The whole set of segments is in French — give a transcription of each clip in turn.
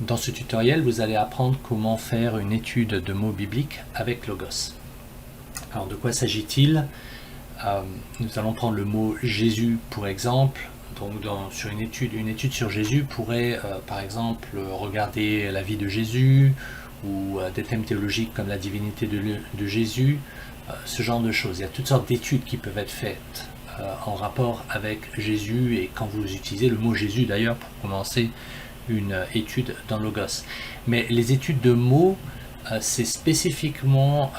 Dans ce tutoriel, vous allez apprendre comment faire une étude de mots bibliques avec Logos. Alors de quoi s'agit-il? Nous allons prendre le mot Jésus pour exemple. Donc sur une étude sur Jésus pourrait par exemple regarder la vie de Jésus ou des thèmes théologiques comme la divinité de Jésus, ce genre de choses. Il y a toutes sortes d'études qui peuvent être faites en rapport avec Jésus, et quand vous utilisez le mot Jésus d'ailleurs pour commencer une étude dans Logos. Mais les études de mots, c'est spécifiquement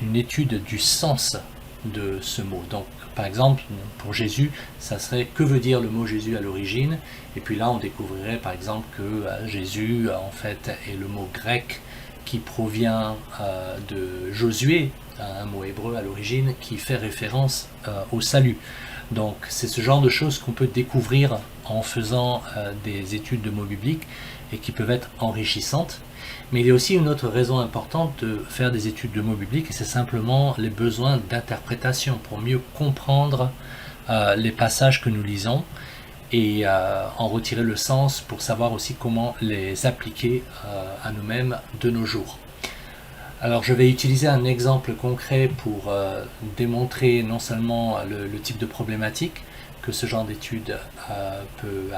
une étude du sens de ce mot. Donc par exemple pour Jésus, ça serait que veut dire le mot Jésus à l'origine, et puis là on découvrirait par exemple que Jésus en fait est le mot grec qui provient de Josué, un mot hébreu à l'origine qui fait référence au salut. Donc c'est ce genre de choses qu'on peut découvrir en faisant des études de mots bibliques et qui peuvent être enrichissantes. Mais il y a aussi une autre raison importante de faire des études de mots bibliques, et c'est simplement les besoins d'interprétation pour mieux comprendre les passages que nous lisons et en retirer le sens pour savoir aussi comment les appliquer à nous-mêmes de nos jours. Alors je vais utiliser un exemple concret pour démontrer non seulement le type de problématique que ce genre d'étude peut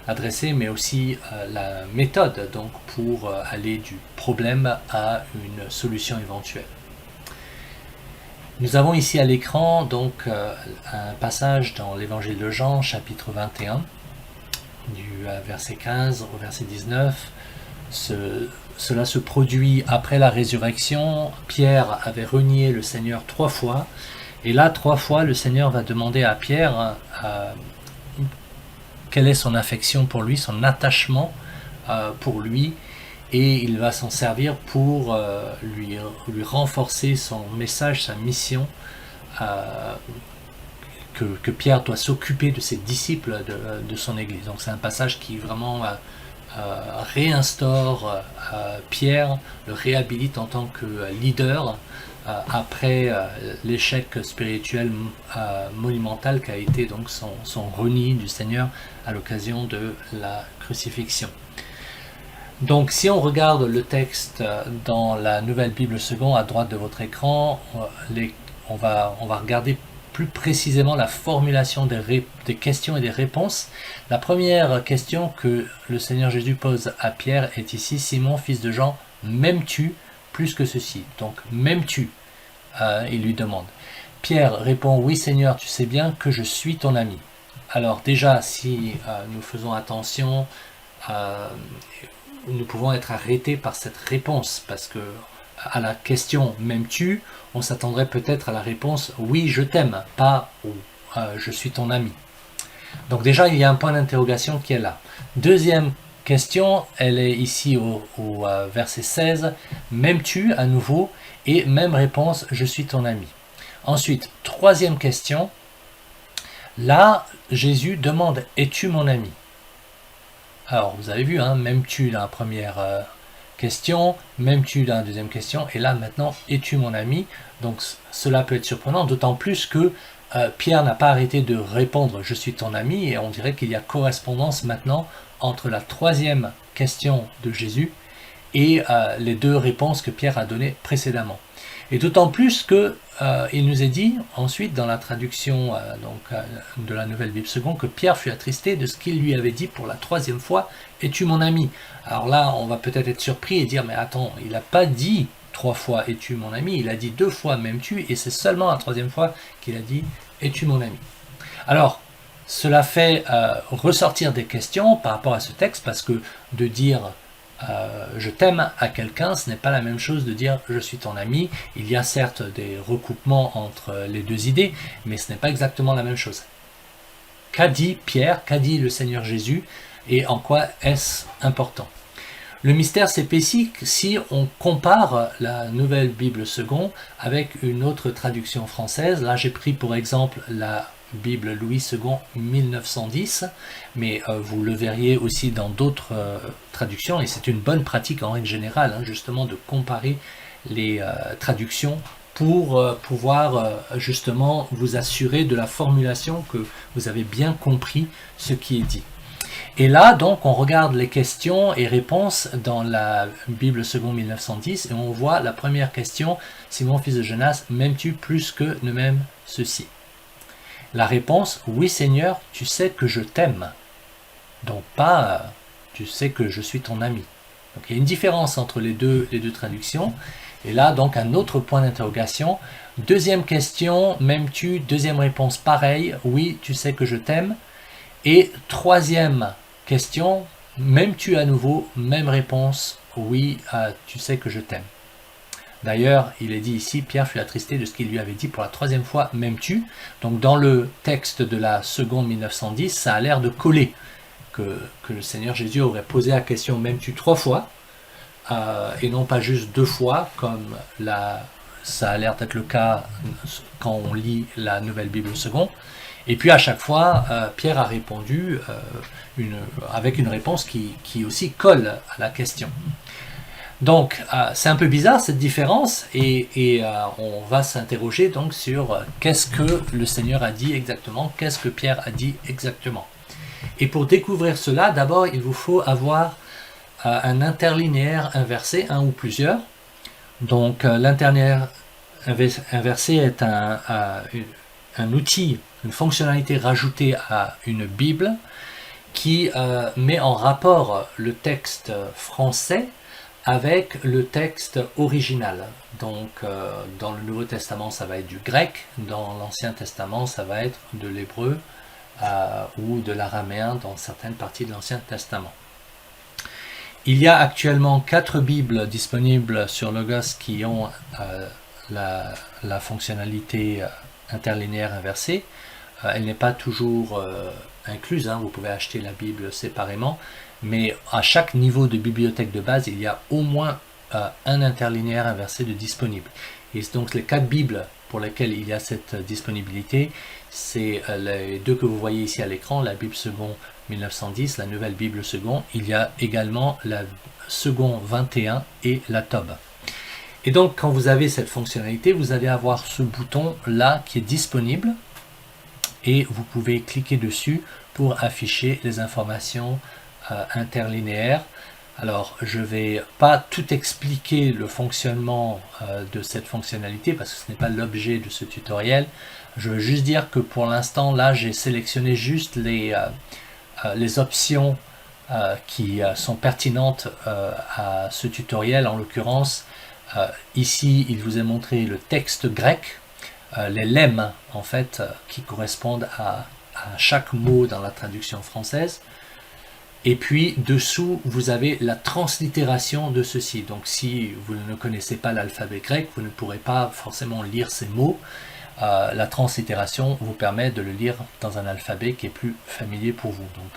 adresser, mais aussi la méthode donc pour aller du problème à une solution éventuelle. Nous avons ici à l'écran donc un passage dans l'évangile de Jean, chapitre 21, du verset 15 au verset 19. Cela se produit après la résurrection. Pierre avait renié le Seigneur 3 fois, et là 3 fois le Seigneur va demander à Pierre quelle est son affection pour lui, son attachement pour lui, et il va s'en servir pour lui renforcer son message, sa mission, que Pierre doit s'occuper de ses disciples de son Église. Donc c'est un passage qui vraiment réinstaure Pierre, le réhabilite en tant que leader après l'échec spirituel monumental qu'a été donc son reniement du Seigneur à l'occasion de la crucifixion. Donc si on regarde le texte dans la Nouvelle Bible Seconde à droite de votre écran, on va regarder plus précisément la formulation des questions et des réponses. La première question que le Seigneur Jésus pose à Pierre est ici: Simon, fils de Jean, m'aimes-tu plus que ceci? Donc m'aimes-tu? Il lui demande. Pierre répond: oui Seigneur, tu sais bien que je suis ton ami. Alors déjà, si nous faisons attention, nous pouvons être arrêtés par cette réponse, parce que à la question « m'aimes-tu ?», on s'attendrait peut-être à la réponse « oui, je t'aime », pas « je suis ton ami ». Donc déjà, il y a un point d'interrogation qui est là. Deuxième question, elle est ici au verset 16, « m'aimes-tu » à nouveau, et même réponse « je suis ton ami ». Ensuite, troisième question, là, Jésus demande « es-tu mon ami ?» Alors, vous avez vu, hein, m'aimes-tu dans la première question, m'aimes-tu dans la deuxième question, et là maintenant, es-tu mon ami? Donc cela peut être surprenant, d'autant plus que Pierre n'a pas arrêté de répondre je suis ton ami, et on dirait qu'il y a correspondance maintenant entre la troisième question de Jésus et les deux réponses que Pierre a données précédemment. Et d'autant plus que il nous est dit ensuite dans la traduction de la Nouvelle Bible Seconde que Pierre fut attristé de ce qu'il lui avait dit pour la troisième fois, es-tu mon ami? Alors là, on va peut-être être surpris et dire, mais attends, il n'a pas dit 3 fois es-tu mon ami, il a dit 2 fois m'aimes-tu, et c'est seulement la troisième fois qu'il a dit es-tu mon ami? Alors, cela fait ressortir des questions par rapport à ce texte, parce que de dire je t'aime à quelqu'un, ce n'est pas la même chose de dire je suis ton ami. Il y a certes des recoupements entre les deux idées, mais ce n'est pas exactement la même chose. Qu'a dit Pierre, qu'a dit le Seigneur Jésus, et en quoi est-ce important? Le mystère s'épaissit si on compare la Nouvelle Bible Seconde avec une autre traduction française. Là j'ai pris pour exemple la Bible Louis II 1910, mais vous le verriez aussi dans d'autres traductions, et c'est une bonne pratique en règle générale, hein, justement de comparer les traductions pour pouvoir justement vous assurer de la formulation, que vous avez bien compris ce qui est dit. Et là, donc, on regarde les questions et réponses dans la Bible seconde 1910 et on voit la première question, Simon, fils de Jonas, m'aimes-tu plus que ne m'aime ceci? La réponse, oui Seigneur, tu sais que je t'aime. Donc pas, tu sais que je suis ton ami. Donc il y a une différence entre les deux traductions. Et là, donc, un autre point d'interrogation. Deuxième question, m'aimes-tu? Deuxième réponse, pareil, oui, tu sais que je t'aime. Et troisième question, m'aimes-tu à nouveau? Même réponse, oui, tu sais que je t'aime. D'ailleurs, il est dit ici, Pierre fut attristé de ce qu'il lui avait dit pour la troisième fois, m'aimes-tu? Donc dans le texte de la seconde 1910, ça a l'air de coller, que le Seigneur Jésus aurait posé la question, m'aimes-tu 3 fois, et non pas juste 2 fois, comme ça a l'air d'être le cas quand on lit la Nouvelle Bible seconde. Et puis à chaque fois, Pierre a répondu avec une réponse qui aussi colle à la question. Donc c'est un peu bizarre cette différence et on va s'interroger donc sur qu'est-ce que le Seigneur a dit exactement, qu'est-ce que Pierre a dit exactement. Et pour découvrir cela, d'abord il vous faut avoir un interlinéaire inversé, un ou plusieurs. Donc l'interlinéaire inversé est un outil, une fonctionnalité rajoutée à une Bible qui met en rapport le texte français avec le texte original. Donc dans le Nouveau Testament ça va être du grec, dans l'Ancien Testament ça va être de l'hébreu ou de l'araméen dans certaines parties de l'Ancien Testament. Il y a actuellement 4 Bibles disponibles sur Logos qui ont la fonctionnalité interlinéaire inversée. Elle n'est pas toujours incluse, vous pouvez acheter la Bible séparément, mais à chaque niveau de bibliothèque de base, il y a au moins un interlinéaire inversé de disponible. Et donc les 4 Bibles pour lesquelles il y a cette disponibilité, c'est les 2 que vous voyez ici à l'écran, la Bible seconde 1910, la Nouvelle Bible seconde. Il y a également la seconde 21 et la Tob. Et donc quand vous avez cette fonctionnalité, vous allez avoir ce bouton là qui est disponible et vous pouvez cliquer dessus pour afficher les informations interlinéaires. Alors je ne vais pas tout expliquer le fonctionnement de cette fonctionnalité parce que ce n'est pas l'objet de ce tutoriel. Je veux juste dire que pour l'instant là j'ai sélectionné juste les options qui sont pertinentes à ce tutoriel. En l'occurrence, ici il vous est montré le texte grec, les lemmes en fait qui correspondent à chaque mot dans la traduction française. Et puis dessous vous avez la translittération de ceci. Donc si vous ne connaissez pas l'alphabet grec, vous ne pourrez pas forcément lire ces mots. La translittération vous permet de le lire dans un alphabet qui est plus familier pour vous. Donc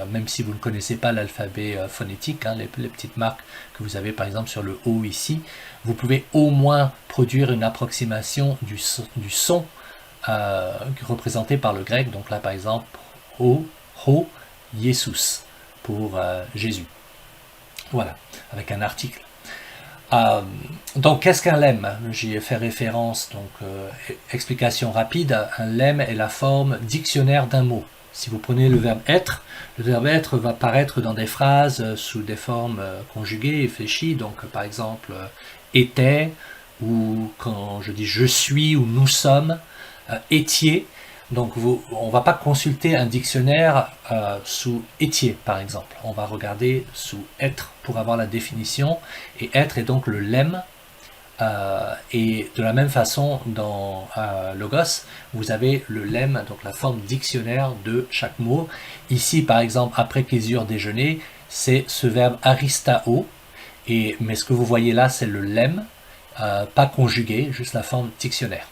même si vous ne connaissez pas l'alphabet phonétique, les petites marques que vous avez par exemple sur le O ici, vous pouvez au moins produire une approximation du son représenté par le grec. Donc là par exemple, Ho, Jesus pour Jésus. Voilà, avec un article. Donc qu'est-ce qu'un lemme? J'y ai fait référence, donc explication rapide. Un lemme est la forme dictionnaire d'un mot. Si vous prenez le verbe être va apparaître dans des phrases sous des formes conjuguées et fléchies, donc par exemple était, ou quand je dis je suis ou nous sommes, étiez. Donc on ne va pas consulter un dictionnaire sous étiez par exemple, on va regarder sous être pour avoir la définition, et être est donc le lemme. Et de la même façon dans Logos, vous avez le lemme, donc la forme dictionnaire de chaque mot. Ici par exemple, après qu'ils eurent déjeuné, c'est ce verbe aristao, mais ce que vous voyez là c'est le lemme, pas conjugué, juste la forme dictionnaire.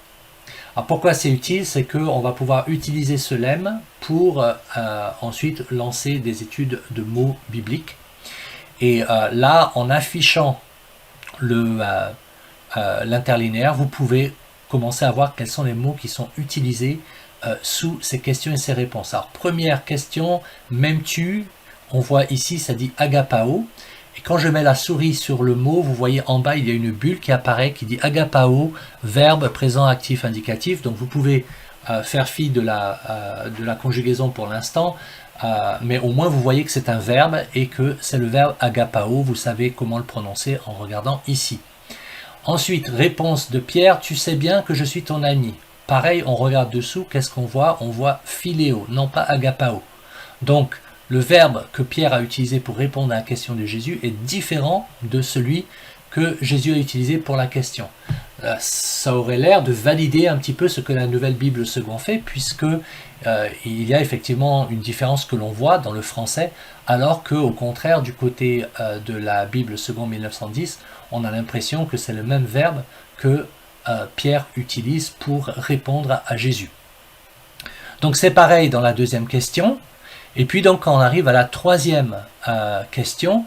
Alors pourquoi c'est utile? C'est qu'on va pouvoir utiliser ce lemme pour ensuite lancer des études de mots bibliques. Et là, en affichant l'interlinéaire, vous pouvez commencer à voir quels sont les mots qui sont utilisés sous ces questions et ces réponses. Alors première question, m'aimes-tu? On voit ici, ça dit agapao. Et quand je mets la souris sur le mot, vous voyez en bas, il y a une bulle qui apparaît qui dit agapao, verbe présent actif indicatif. Donc vous pouvez faire fi de la conjugaison pour l'instant. mais au moins vous voyez que c'est un verbe et que c'est le verbe agapao, vous savez comment le prononcer en regardant ici. Ensuite, réponse de Pierre, tu sais bien que je suis ton ami. Pareil, on regarde dessous, qu'est-ce qu'on voit? On voit philéo, non pas agapao. Donc, le verbe que Pierre a utilisé pour répondre à la question de Jésus est différent de celui que Jésus a utilisé pour la question. Ça aurait l'air de valider un petit peu ce que la Nouvelle Bible Second fait, puisque il y a effectivement une différence que l'on voit dans le français, alors qu'au contraire, du côté de la Bible Second 1910, on a l'impression que c'est le même verbe que Pierre utilise pour répondre à Jésus. Donc c'est pareil dans la deuxième question. Et puis donc quand on arrive à la troisième question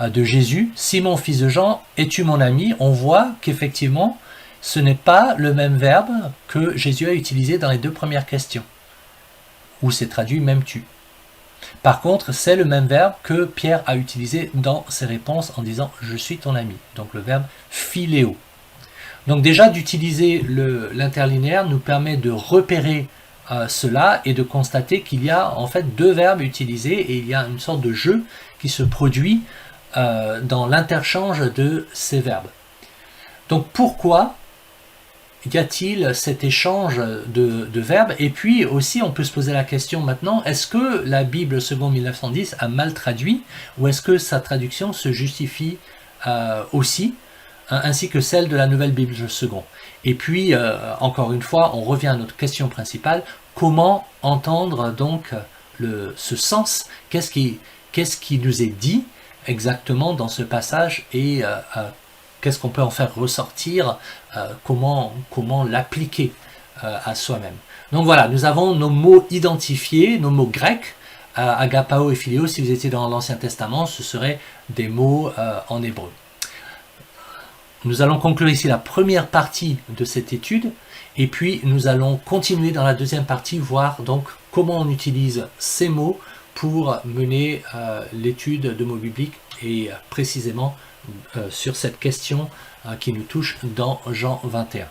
de Jésus, Simon fils de Jean, es-tu mon ami? On voit qu'effectivement ce n'est pas le même verbe que Jésus a utilisé dans les deux premières questions, où c'est traduit même tu. Par contre, c'est le même verbe que Pierre a utilisé dans ses réponses en disant je suis ton ami, donc le verbe philéo. Donc déjà d'utiliser l'interlinéaire nous permet de repérer cela et de constater qu'il y a en fait deux verbes utilisés et il y a une sorte de jeu qui se produit dans l'interchange de ces verbes. Donc pourquoi y a-t-il cet échange de verbes? Et puis aussi on peut se poser la question maintenant, est-ce que la Bible Second 1910 a mal traduit ou est-ce que sa traduction se justifie aussi, ainsi que celle de la Nouvelle Bible Second? Et puis encore une fois on revient à notre question principale, comment entendre donc ce sens? Qu'est-ce qui nous est dit exactement dans ce passage et qu'est-ce qu'on peut en faire ressortir, comment l'appliquer à soi-même. Donc voilà, nous avons nos mots identifiés, nos mots grecs, agapao et philéo. Si vous étiez dans l'Ancien Testament, ce seraient des mots en hébreu. Nous allons conclure ici la première partie de cette étude, et puis nous allons continuer dans la deuxième partie, voir donc comment on utilise ces mots pour mener l'étude de mots bibliques et précisément sur cette question qui nous touche dans Jean 21.